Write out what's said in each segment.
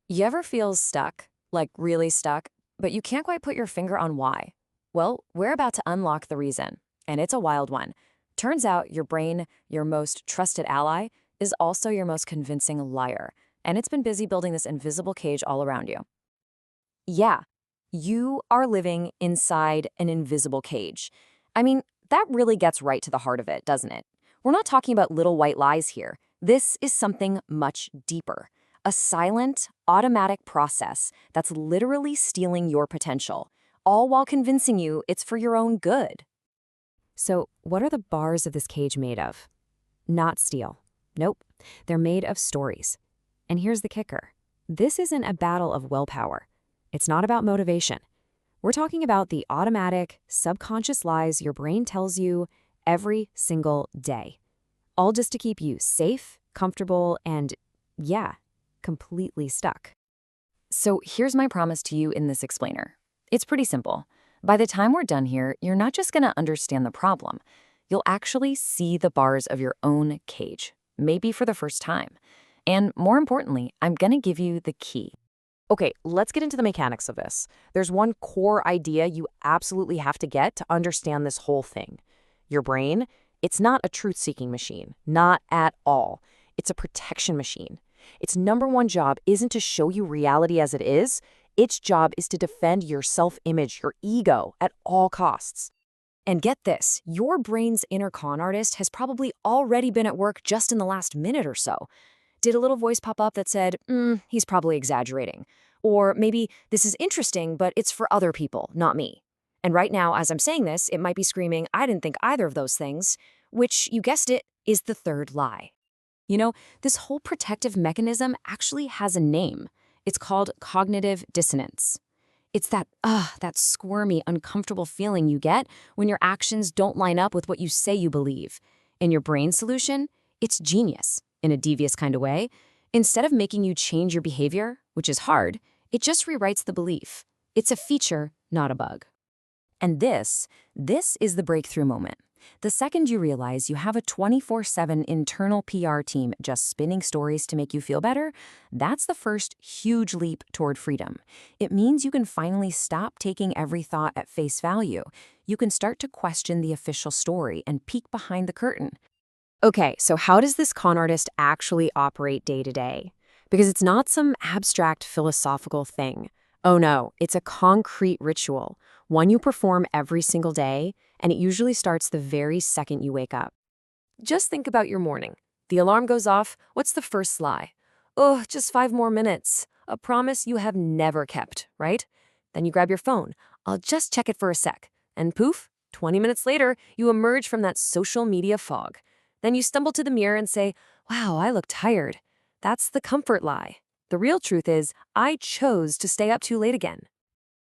You ever feel stuck, like really stuck, but you can't quite put your finger on why? Well, we're about to unlock the reason, and it's a wild one. Turns out your brain, your most trusted ally, is also your most convincing liar, and it's been busy building this invisible cage all around you. Yeah, you are living inside an invisible cage. I mean, that really gets right to the heart of it, doesn't it? We're not talking about little white lies here. This is something much deeper. A silent, automatic process that's literally stealing your potential, all while convincing you it's for your own good. So, what are the bars of this cage made of? Not steel. Nope. They're made of stories. And here's the kicker. This isn't a battle of willpower. It's not about motivation. We're talking about the automatic, subconscious lies your brain tells you every single day. All just to keep you safe, comfortable, and, yeah, completely stuck. So here's my promise to you in this explainer. It's pretty simple. By the time we're done here, you're not just going to understand the problem. You'll actually see the bars of your own cage, maybe for the first time. And more importantly, I'm going to give you the key. Okay, let's get into the mechanics of this. There's one core idea you absolutely have to get to understand this whole thing. Your brain, it's not a truth-seeking machine. Not at all. It's a protection machine. Its number one job isn't to show you reality as it is. Its job is to defend your self-image, your ego, at all costs. And get this, your brain's inner con artist has probably already been at work just in the last minute or so. Did a little voice pop up that said, he's probably exaggerating. Or maybe this is interesting, but it's for other people, not me. And right now, as I'm saying this, it might be screaming, I didn't think either of those things, which, you guessed it, is the third lie. You know, this whole protective mechanism actually has a name. It's called cognitive dissonance. It's that squirmy, uncomfortable feeling you get when your actions don't line up with what you say you believe. In your brain solution, it's genius, in a devious kind of way. Instead of making you change your behavior, which is hard, it just rewrites the belief. It's a feature, not a bug. And this is the breakthrough moment. The second you realize you have a 24/7 internal PR team just spinning stories to make you feel better, that's the first huge leap toward freedom. It means you can finally stop taking every thought at face value. You can start to question the official story and peek behind the curtain. Okay, so how does this con artist actually operate day to day? Because it's not some abstract philosophical thing. Oh no, it's a concrete ritual, one you perform every single day, and it usually starts the very second you wake up. Just think about your morning. The alarm goes off. What's the first lie? Oh, just 5 more minutes. A promise you have never kept, right? Then you grab your phone. I'll just check it for a sec. And poof, 20 minutes later, you emerge from that social media fog. Then you stumble to the mirror and say, wow, I look tired. That's the comfort lie. The real truth is, I chose to stay up too late again.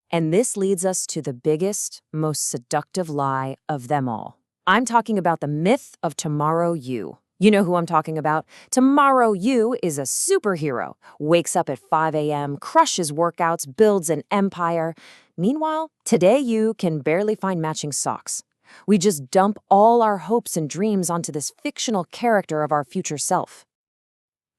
And this leads us to the biggest, most seductive lie of them all. I'm talking about the myth of tomorrow you. You know who I'm talking about. Tomorrow you is a superhero, wakes up at 5 a.m., crushes workouts, builds an empire. Meanwhile, today you can barely find matching socks. We just dump all our hopes and dreams onto this fictional character of our future self.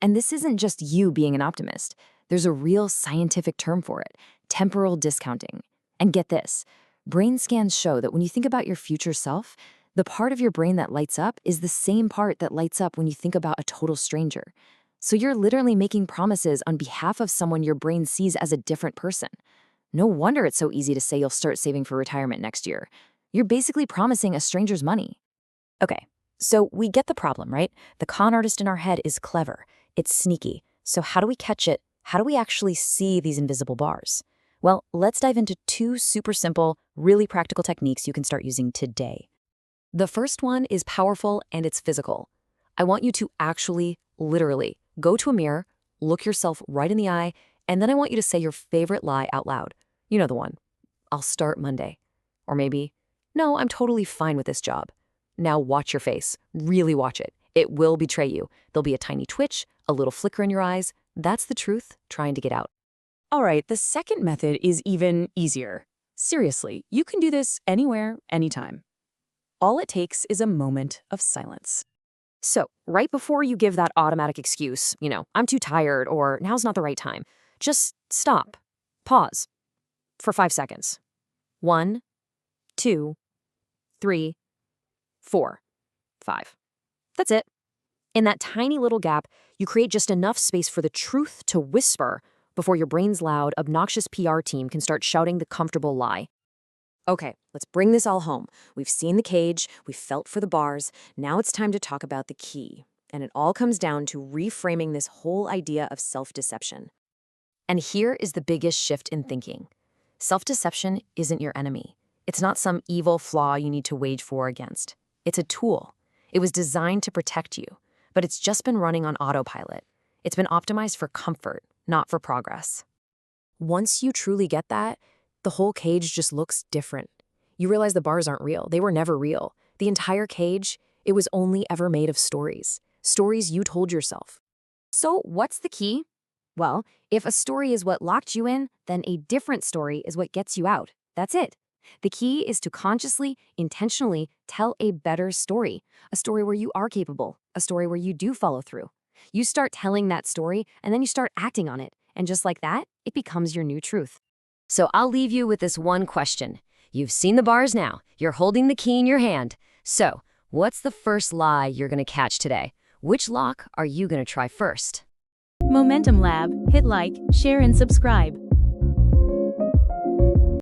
And this isn't just you being an optimist. There's a real scientific term for it, temporal discounting. And get this, brain scans show that when you think about your future self, the part of your brain that lights up is the same part that lights up when you think about a total stranger. So you're literally making promises on behalf of someone your brain sees as a different person. No wonder it's so easy to say you'll start saving for retirement next year. You're basically promising a stranger's money. Okay, so we get the problem, right? The con artist in our head is clever. It's sneaky. So how do we catch it? How do we actually see these invisible bars? Well, let's dive into 2 super simple, really practical techniques you can start using today. The first one is powerful and it's physical. I want you to actually, literally, go to a mirror, look yourself right in the eye, and then I want you to say your favorite lie out loud. You know the one. I'll start Monday. Or maybe, no, I'm totally fine with this job. Now watch your face. Really watch it. It will betray you. There'll be a tiny twitch, a little flicker in your eyes. That's the truth trying to get out. All right, the second method is even easier. Seriously, you can do this anywhere, anytime. All it takes is a moment of silence. So, right before you give that automatic excuse, I'm too tired or now's not the right time, Just stop. Pause. For 5 seconds. 1, 2, 3, 4, 5. That's it. In that tiny little gap, you create just enough space for the truth to whisper before your brain's loud, obnoxious PR team can start shouting the comfortable lie. Okay, let's bring this all home. We've seen the cage, we've felt for the bars, now it's time to talk about the key. And it all comes down to reframing this whole idea of self-deception. And here is the biggest shift in thinking. Self-deception isn't your enemy. It's not some evil flaw you need to wage war against. It's a tool. It was designed to protect you, but it's just been running on autopilot. It's been optimized for comfort, not for progress. Once you truly get that, the whole cage just looks different. You realize the bars aren't real. They were never real. The entire cage, it was only ever made of stories. Stories you told yourself. So what's the key? Well, if a story is what locked you in, then a different story is what gets you out. That's it. The key is to consciously, intentionally tell a better story. A story where you are capable. A story where you do follow through. You start telling that story, and then you start acting on it. And just like that, it becomes your new truth. So I'll leave you with this one question. You've seen the bars now. You're holding the key in your hand. So, what's the first lie you're going to catch today? Which lock are you going to try first? Momentum Lab, hit like, share and subscribe.